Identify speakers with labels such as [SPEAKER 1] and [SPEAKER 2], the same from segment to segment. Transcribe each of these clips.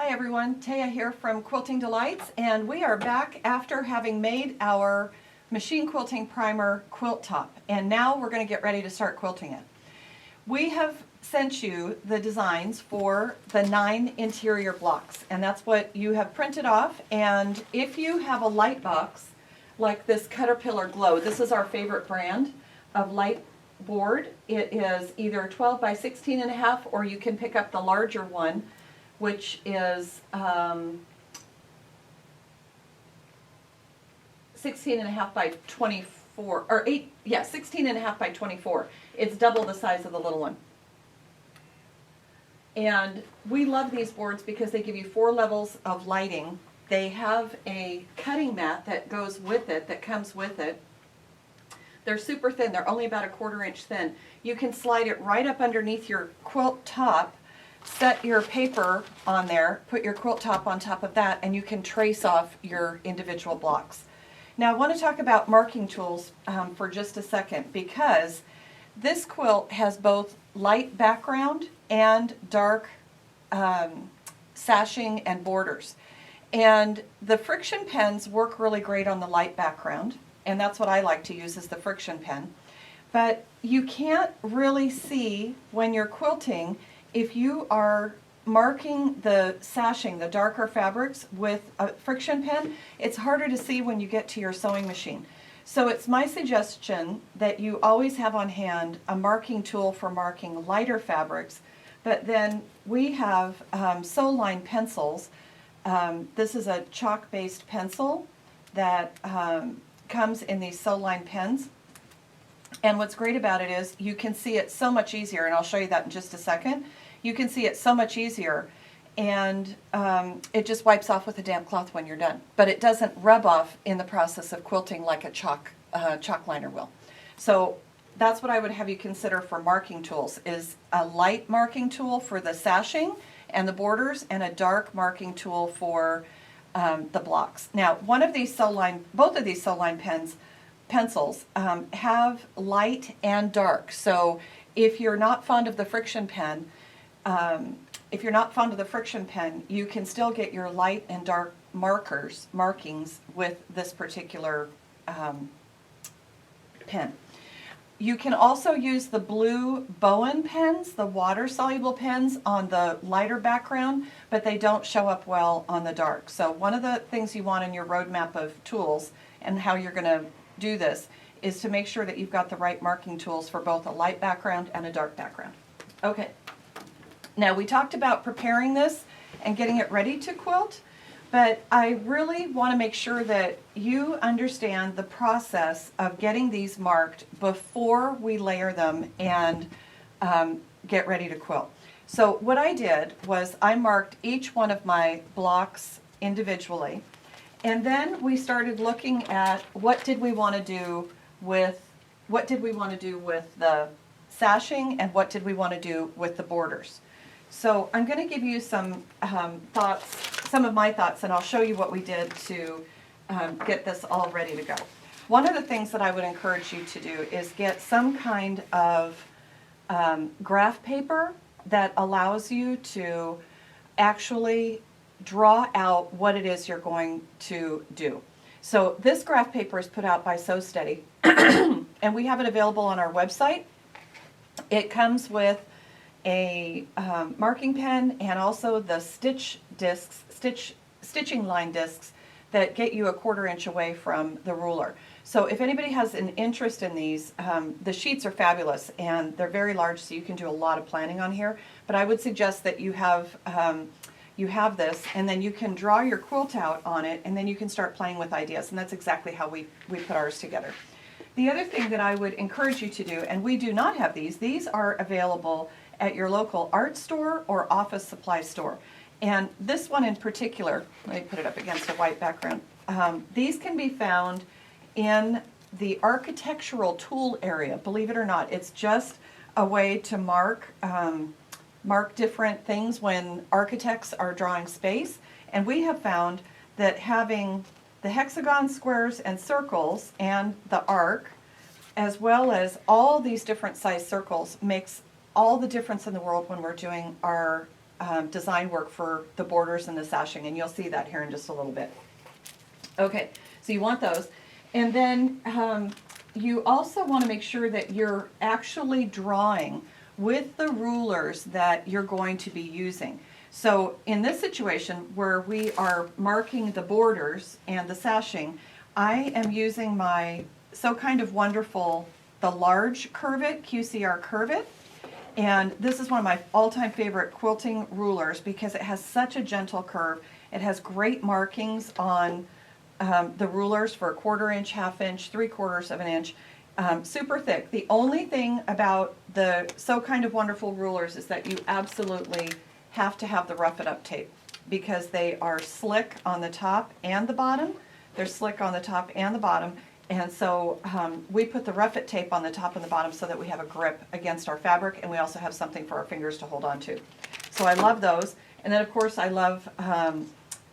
[SPEAKER 1] Hi everyone, Taya here from Quilting Delights, and we are back after having made our Machine Quilting Primer quilt top, and now we're going to get ready to start quilting it. We have sent you the designs for the 9 interior blocks, and that's what you have printed off. And if you have a light box like this Caterpillar Glow, this is our favorite brand of light board. It is either 12 by 16.5, or you can pick up the larger one, which is 16.5 by 24, or 16.5 by 24. It's double the size of the little one. And we love these boards because they give you 4 levels of lighting. They have a cutting mat that goes with it, that comes with it. They're super thin. They're only about 1/4 inch thin. You can slide it right up underneath your quilt top, set your paper on there, put your quilt top on top of that, and you can trace off your individual blocks. Now I want to talk about marking tools for just a second, because this quilt has both light background and dark sashing and borders. And the friction pens work really great on the light background, and that's what I like to use, is the friction pen. But you can't really see when you're quilting if you are marking the sashing, the darker fabrics, with a friction pen. It's harder to see when you get to your sewing machine. So it's my suggestion that you always have on hand a marking tool for marking lighter fabrics. But then we have Soluble pencils. This is a chalk-based pencil that comes in these Soluble pens. And what's great about it is you can see it so much easier, and I'll show you that in just a second. You can see it so much easier, and it just wipes off with a damp cloth when you're done. But it doesn't rub off in the process of quilting like a chalk liner will. So that's what I would have you consider for marking tools, is a light marking tool for the sashing and the borders, and a dark marking tool for the blocks. Now, both of these Soluble pencils have light and dark. So if you're not fond of the friction pen, you can still get your light and dark markings with this particular pen. You can also use the blue Bowen pens, the water-soluble pens, on the lighter background, but they don't show up well on the dark. So one of the things you want in your roadmap of tools, and how you're going to do this, is to make sure that you've got the right marking tools for both a light background and a dark background. Okay. Now, we talked about preparing this and getting it ready to quilt, but I really want to make sure that you understand the process of getting these marked before we layer them and get ready to quilt. So what I did was I marked each one of my blocks individually, and then we started looking at what did we want to do with the sashing, and what did we want to do with the borders. So I'm going to give you some thoughts, some of my thoughts, and I'll show you what we did to get this all ready to go. One of the things that I would encourage you to do is get some kind of graph paper that allows you to actually draw out what it is you're going to do. So this graph paper is put out by Sew Steady, and we have it available on our website. It comes with a marking pen, and also the stitching line discs that get you 1/4 inch away from the ruler. So if anybody has an interest in these, the sheets are fabulous, and they're very large, so you can do a lot of planning on here. But I would suggest that you have this, and then you can draw your quilt out on it, and then you can start playing with ideas, and that's exactly how we put ours together. The other thing that I would encourage you to do, and we do not have these are available at your local art store or office supply store. And this one in particular, let me put it up against a white background. These can be found in the architectural tool area. Believe it or not, it's just a way to mark different things when architects are drawing space. And we have found that having the hexagons, squares, and circles, and the arc, as well as all these different size circles, makes all the difference in the world when we're doing our design work for the borders and the sashing, and you'll see that here in just a little bit. Okay, so you want those. And then you also want to make sure that you're actually drawing with the rulers that you're going to be using. So in this situation where we are marking the borders and the sashing, I am using my So Kind of Wonderful, the large Curve It, QCR Curve It. And this is one of my all-time favorite quilting rulers because it has such a gentle curve. It has great markings on the rulers for 1/4 inch, 1/2 inch, 3/4 of an inch, super thick. The only thing about the So Kind of Wonderful rulers is that you absolutely have to have the Rough It Up tape because they are slick on the top and the bottom. They're slick on the top and the bottom, and so we put the Rough It tape on the top and the bottom so that we have a grip against our fabric, and we also have something for our fingers to hold on to. So I love those. And then of course I love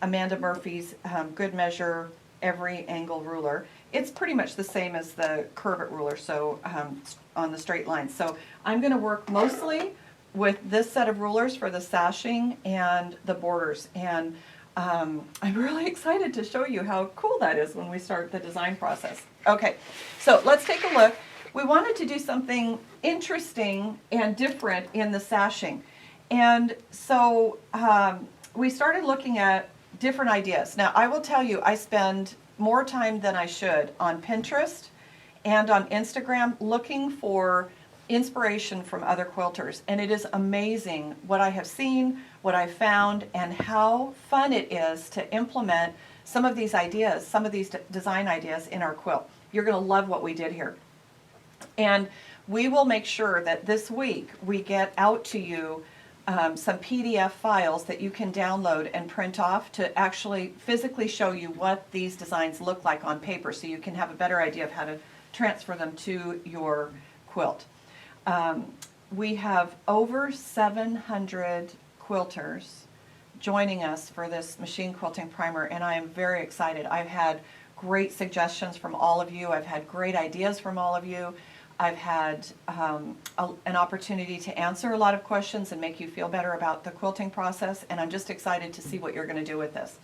[SPEAKER 1] Amanda Murphy's Good Measure Every Angle ruler. It's pretty much the same as the Curve It ruler, so on the straight lines. So I'm going to work mostly with this set of rulers for the sashing and the borders, and I'm really excited to show you how cool that is when we start the design process. Okay, so let's take a look. We wanted to do something interesting and different in the sashing, and so we started looking at different ideas. Now I will tell you, I spend more time than I should on Pinterest and on Instagram looking for inspiration from other quilters, and it is amazing what I have seen, what I've found, and how fun it is to implement some of these ideas, some of these design ideas in our quilt. You're going to love what we did here. And we will make sure that this week we get out to you some PDF files that you can download and print off to actually physically show you what these designs look like on paper, so you can have a better idea of how to transfer them to your quilt. We have over 700 quilters joining us for this machine quilting primer, and I am very excited. I've had great suggestions from all of you. I've had great ideas from all of you. I've had an opportunity to answer a lot of questions and make you feel better about the quilting process, and I'm just excited to see what you're going to do with this.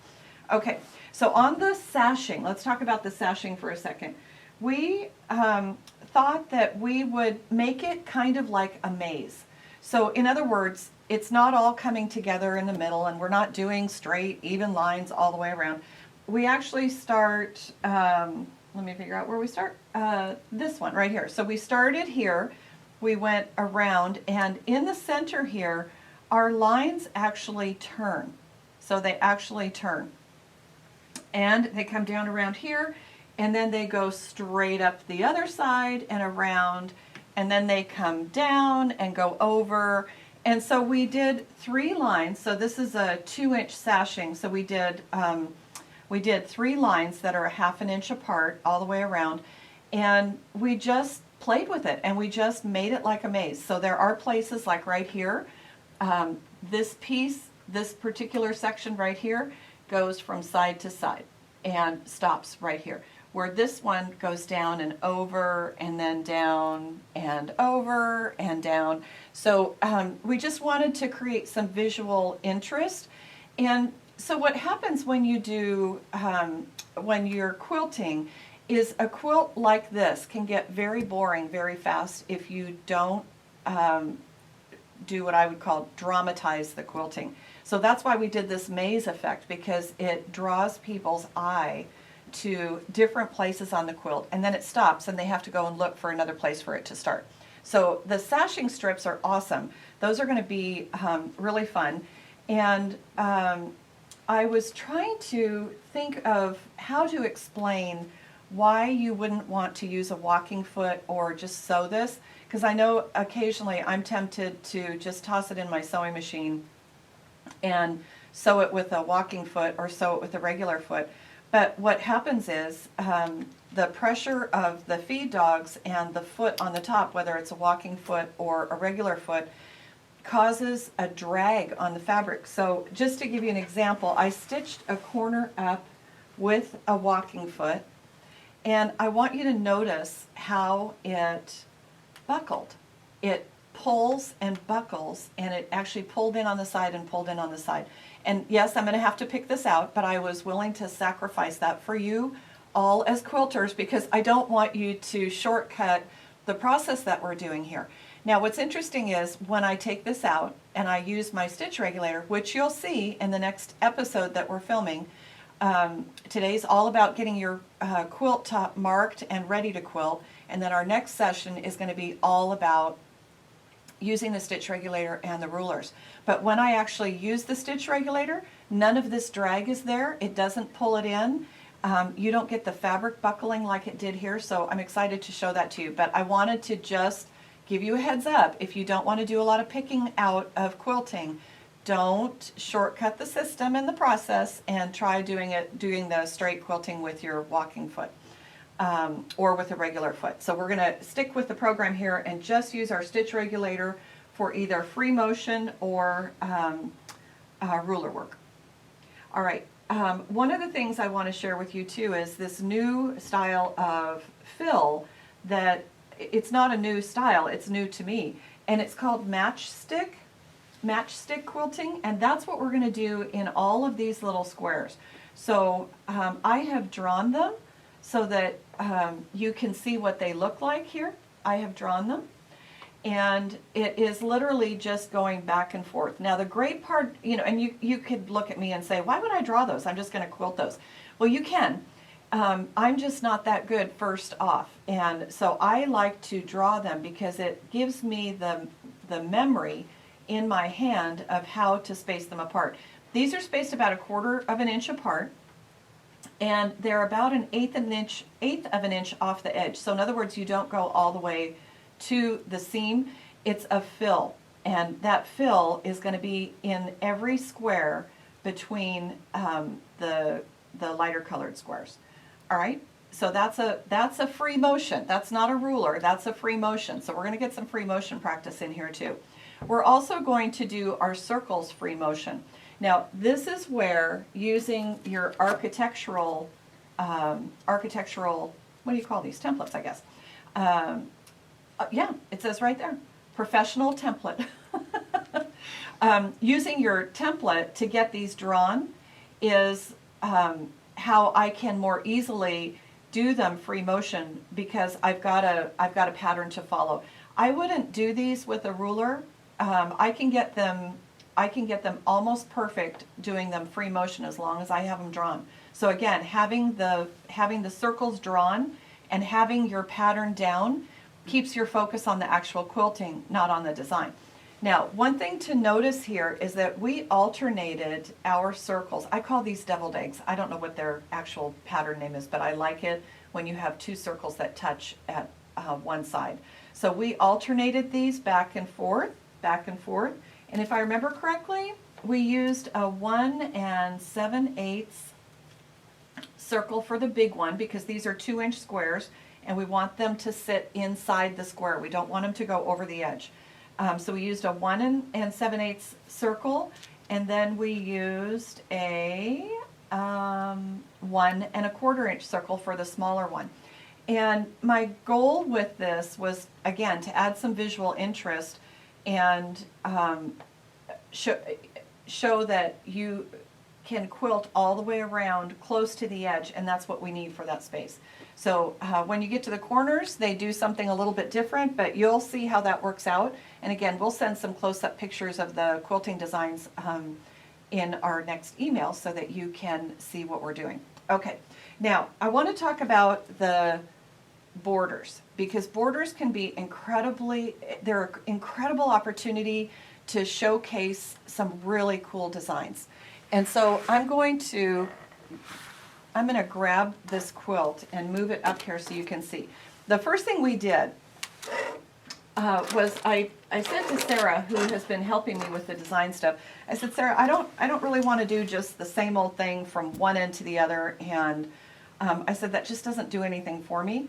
[SPEAKER 1] Okay, so on the sashing, let's talk about the sashing for a second. We thought that we would make it kind of like a maze. So in other words, it's not all coming together in the middle, and we're not doing straight, even lines all the way around. We actually start, let me figure out where we start. This one right here. So we started here, we went around, and in the center here, our lines actually turn. So they actually turn. And they come down around here, and then they go straight up the other side and around, and then they come down and go over. And so we did 3 lines. So this is a 2-inch sashing. So we did 3 lines that are 1/2 inch apart all the way around, and we just played with it, and we just made it like a maze. So there are places like right here, this piece, this particular section right here goes from side to side and stops right here, where this one goes down and over and then down and over and down. So we just wanted to create some visual interest. And so what happens when you do, when you're quilting, is a quilt like this can get very boring very fast if you don't do what I would call dramatize the quilting. So that's why we did this maze effect, because it draws people's eye to different places on the quilt, and then it stops and they have to go and look for another place for it to start. So the sashing strips are awesome. Those are going to be really fun. And I was trying to think of how to explain why you wouldn't want to use a walking foot or just sew this, because I know occasionally I'm tempted to just toss it in my sewing machine and sew it with a walking foot or sew it with a regular foot. But what happens is the pressure of the feed dogs and the foot on the top, whether it's a walking foot or a regular foot, causes a drag on the fabric. So just to give you an example, I stitched a corner up with a walking foot, and I want you to notice how it buckled. It pulls and buckles, and it actually pulled in on the side and pulled in on the side. And yes, I'm going to have to pick this out, but I was willing to sacrifice that for you all as quilters because I don't want you to shortcut the process that we're doing here. Now what's interesting is when I take this out and I use my stitch regulator, which you'll see in the next episode that we're filming. Today's all about getting your quilt top marked and ready to quilt, and then our next session is going to be all about using the stitch regulator and the rulers. But when I actually use the stitch regulator, none of this drag is there. It doesn't pull it in. You don't get the fabric buckling like it did here, so I'm excited to show that to you. But I wanted to just give you a heads up. If you don't want to do a lot of picking out of quilting, don't shortcut the system in the process and try doing the straight quilting with your walking foot or with a regular foot. So we're going to stick with the program here and just use our stitch regulator for either free motion or ruler work. All right. One of the things I want to share with you too is this new style of fill that it's not a new style, it's new to me, and it's called matchstick quilting, and that's what we're going to do in all of these little squares. So I have drawn them so that you can see what they look like here. I have drawn them, and it is literally just going back and forth. Now the great part, and you could look at me and say, why would I draw those? I'm just going to quilt those. Well, you can. I'm just not that good first off, and so I like to draw them because it gives me the memory in my hand of how to space them apart. These are spaced about 1/4 of an inch apart, and they're about 1/8 of an inch off the edge. So in other words, you don't go all the way to the seam. It's a fill, and that fill is going to be in every square between the lighter colored squares. All right, so that's a free motion. That's not a ruler, that's a free motion. So we're going to get some free motion practice in here too. We're also going to do our circles free motion. Now this is where using your architectural, what do you call these? Templates, I guess. Yeah, it says right there, professional template. Using your template to get these drawn is how I can more easily do them free motion because I've got a pattern to follow. I wouldn't do these with a ruler. I can get them almost perfect doing them free motion as long as I have them drawn. So again, having the circles drawn and having your pattern down keeps your focus on the actual quilting, not on the design. Now, one thing to notice here is that we alternated our circles. I call these deviled eggs. I don't know what their actual pattern name is, but I like it when you have two circles that touch at one side. So we alternated these back and forth, and if I remember correctly, we used a 1 7/8 circle for the big one because these are 2-inch squares and we want them to sit inside the square. We don't want them to go over the edge. So we used a 1 7/8 circle, and then we used a 1 1/4 inch circle for the smaller one. And my goal with this was, again, to add some visual interest and show that you can quilt all the way around close to the edge, and that's what we need for that space. So when you get to the corners, they do something a little bit different, but you'll see how that works out. And again, we'll send some close-up pictures of the quilting designs in our next email so that you can see what we're doing. Okay, now I want to talk about the borders because borders can be they're an incredible opportunity to showcase some really cool designs. And so I'm going to grab this quilt and move it up here so you can see. The first thing we did was I said to Sarah, who has been helping me with the design stuff, I said, Sarah, I don't really want to do just the same old thing from one end to the other, and I said that just doesn't do anything for me.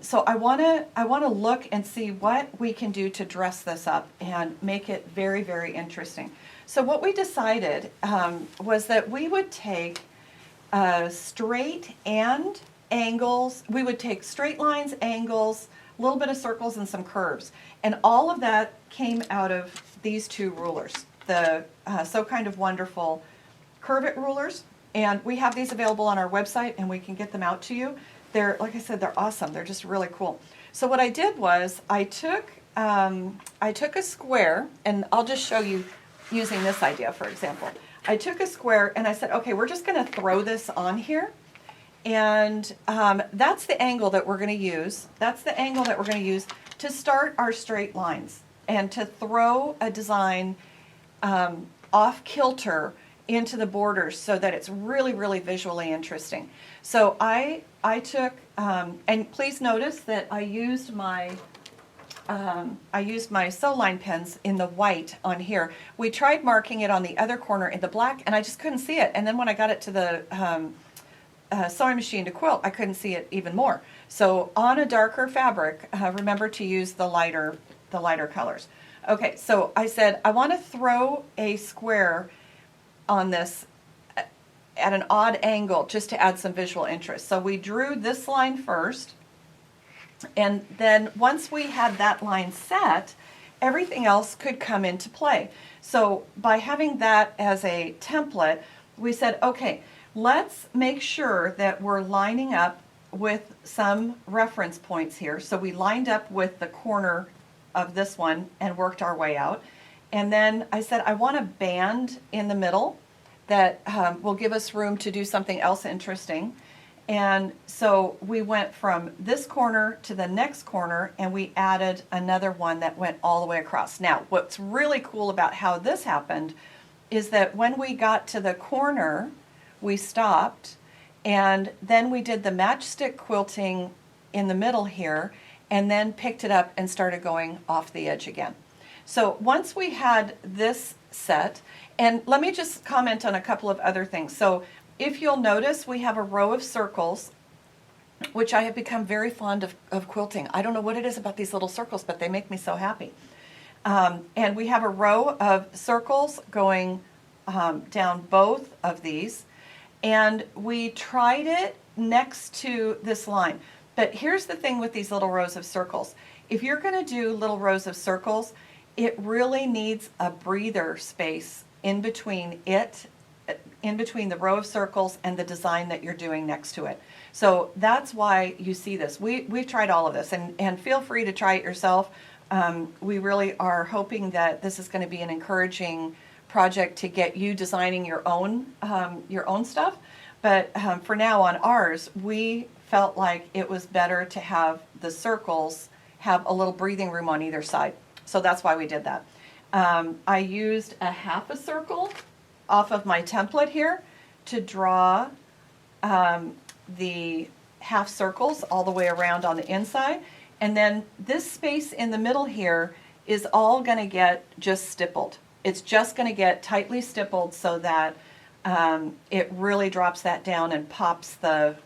[SPEAKER 1] So I want to look and see what we can do to dress this up and make it very, very interesting. So what we decided was that we would take straight and angles. We would take straight lines, angles, a little bit of circles and some curves. And all of that came out of these two rulers, the So Kind of Wonderful Curve It rulers. And we have these available on our website, and we can get them out to you. They're, like I said, they're awesome. They're just really cool. So what I did was I took a square, and I'll just show you using this idea, for example. I took a square and I said, okay, we're just going to throw this on here. And that's the angle that we're going to use. That's the angle that we're going to use to start our straight lines and to throw a design off kilter into the borders so that it's really, really visually interesting. So I took, and please notice that I used my sew line pens in the white on here. We tried marking it on the other corner in the black, and I just couldn't see it. And then when I got it to the sewing machine to quilt, I couldn't see it even more. So on a darker fabric, remember to use the lighter colors. Okay, so I said I want to throw a square on this at an odd angle just to add some visual interest. So we drew this line first, and then once we had that line set, everything else could come into play. So by having that as a template, we said, okay, let's make sure that we're lining up with some reference points here. So we lined up with the corner of this one and worked our way out. And then I said, I want a band in the middle that will give us room to do something else interesting. And so we went from this corner to the next corner, and we added another one that went all the way across. Now, what's really cool about how this happened is that when we got to the corner, we stopped, and then we did the matchstick quilting in the middle here, and then picked it up and started going off the edge again. So once we had this set, and let me just comment on a couple of other things. So if you'll notice, we have a row of circles, which I have become very fond of quilting. I don't know what it is about these little circles, but they make me so happy. And we have a row of circles going down both of these, and we tried it next to this line. But here's the thing with these little rows of circles. If you're going to do little rows of circles, it really needs a breather space in between the row of circles and the design that you're doing next to it. So that's why you see this. We've tried all of this, and feel free to try it yourself. We really are hoping that this is going to be an encouraging project to get you designing your own stuff. But for now on ours, we felt like it was better to have the circles have a little breathing room on either side. So that's why we did that. I used a half a circle off of my template here to draw the half circles all the way around on the inside. And then this space in the middle here is all going to get just stippled. It's just going to get tightly stippled so that it really drops that down and pops the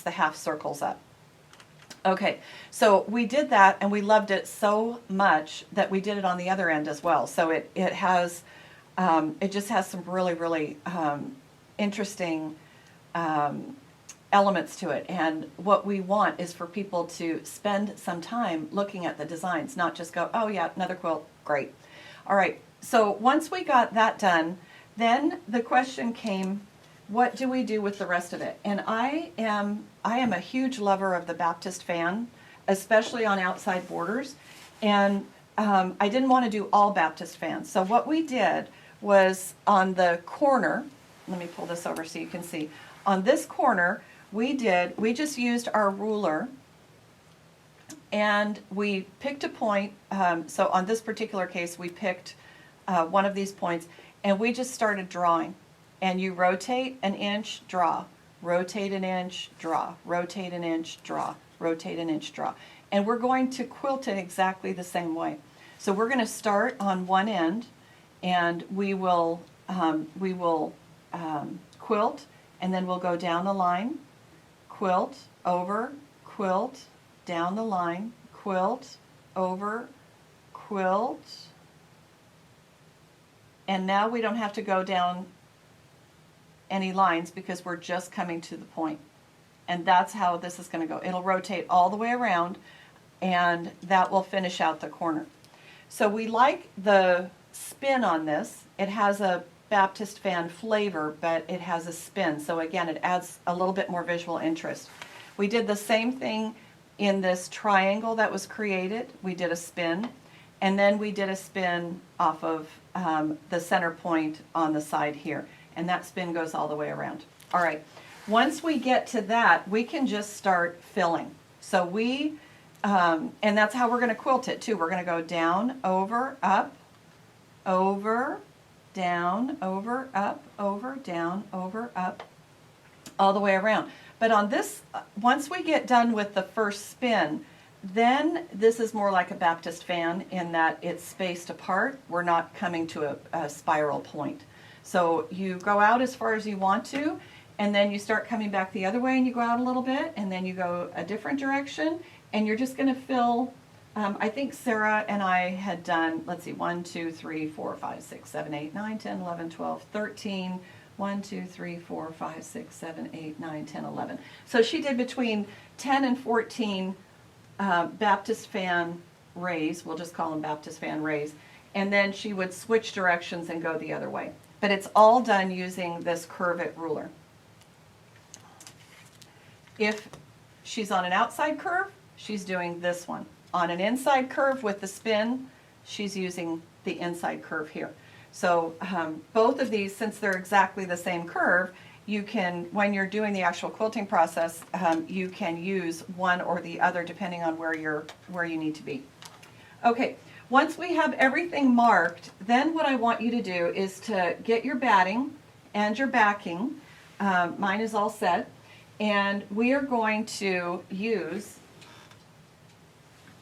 [SPEAKER 1] half circles up. Okay, so we did that, and we loved it so much that we did it on the other end as well. So it just has some really, really interesting elements to it. And what we want is for people to spend some time looking at the designs, not just go, oh yeah, another quilt, great. All right, so once we got that done, then the question came, what do we do with the rest of it? And I am a huge lover of the Baptist fan, especially on outside borders. And I didn't want to do all Baptist fans. So what we did was on the corner, let me pull this over so you can see. On this corner, we just used our ruler, and we picked a point. So on this particular case, we picked one of these points, and we just started drawing. And you rotate an inch, draw, rotate an inch, draw, rotate an inch, draw, rotate an inch, draw. And we're going to quilt it exactly the same way. So we're going to start on one end, and we will quilt, and then we'll go down the line, quilt, over, quilt, down the line, quilt, over, quilt. And now we don't have to go down any lines because we're just coming to the point. And that's how this is going to go. It'll rotate all the way around, and that will finish out the corner. So we like the spin on this. It has a Baptist fan flavor, but it has a spin. So again, it adds a little bit more visual interest. We did the same thing in this triangle that was created. We did a spin, and then we did a spin off of the center point on the side here. And that spin goes all the way around. All right, once we get to that, we can just start filling. So and that's how we're going to quilt it too. We're going to go down, over, up, over, down, over, up, over, down, over, up, all the way around. But on this, once we get done with the first spin, then this is more like a Baptist fan in that it's spaced apart. We're not coming to a spiral point. So you go out as far as you want to, and then you start coming back the other way and you go out a little bit, and then you go a different direction, and you're just going to fill. I think Sarah and I had done, let's see, 1, 2, 3, 4, 5, 6, 7, 8, 9, 10, 11, 12, 13, 1, 2, 3, 4, 5, 6, 7, 8, 9, 10, 11. So she did between 10 and 14 Baptist fan rays, we'll just call them Baptist fan rays, and then she would switch directions and go the other way. But it's all done using this curve it ruler. If she's on an outside curve, she's doing this one. On an inside curve with the spin, she's using the inside curve here. So both of these, since they're exactly the same curve, you can, when you're doing the actual quilting process, you can use one or the other depending on where you need to be. Okay, once we have everything marked, then what I want you to do is to get your batting and your backing. Mine is all set, and we are going to use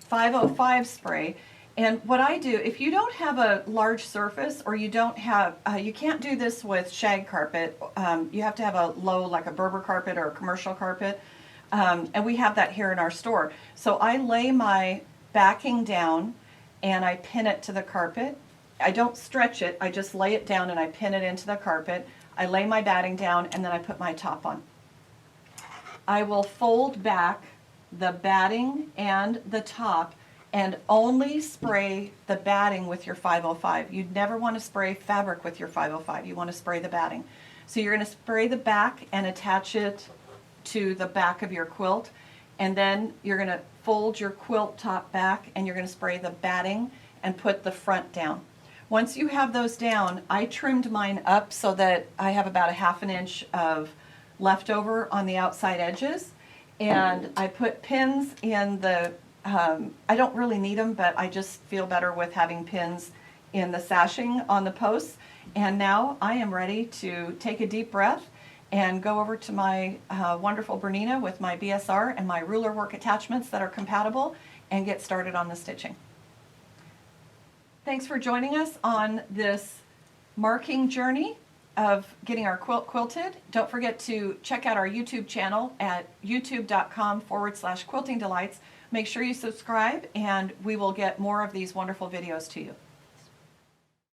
[SPEAKER 1] 505 spray. And what I do, if you don't have a large surface, or you don't have, you can't do this with shag carpet. You have to have a low, like a Berber carpet or a commercial carpet. And we have that here in our store. So I lay my backing down and I pin it to the carpet. I don't stretch it, I just lay it down and I pin it into the carpet. I lay my batting down and then I put my top on. I will fold back the batting and the top and only spray the batting with your 505. You'd never want to spray fabric with your 505. You want to spray the batting. So you're going to spray the back and attach it to the back of your quilt, and then you're going to fold your quilt top back and you're going to spray the batting and put the front down. Once you have those down, I trimmed mine up so that I have about a ½ inch of leftover on the outside edges, and I put pins in the I don't really need them, but I just feel better with having pins in the sashing on the posts. And now I am ready to take a deep breath and go over to my wonderful Bernina with my BSR and my ruler work attachments that are compatible and get started on the stitching. Thanks for joining us on this marking journey of getting our quilt quilted. Don't forget to check out our YouTube channel at youtube.com/quilting delights. Make sure you subscribe and we will get more of these wonderful videos to you.